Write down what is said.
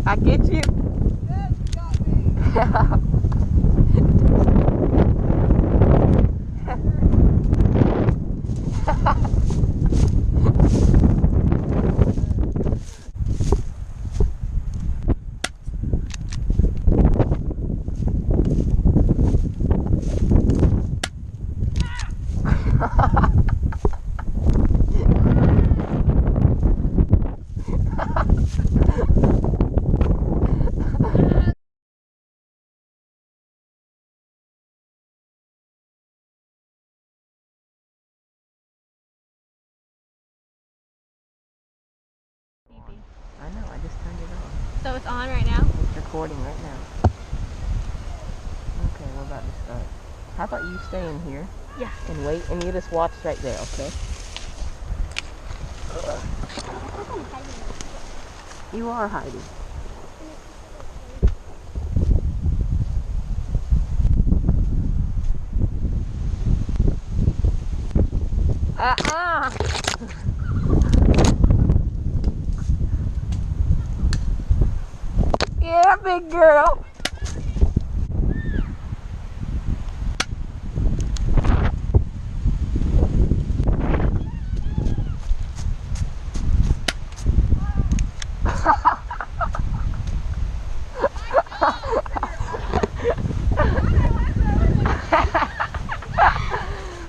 I get you. Yes, you got me. I know, I just turned it off. So it's on right now? It's recording right now. Okay, we're about to start. How about you stay in here? Yeah. And wait, and you just watch right there, okay? You are hiding. Yeah, big girl.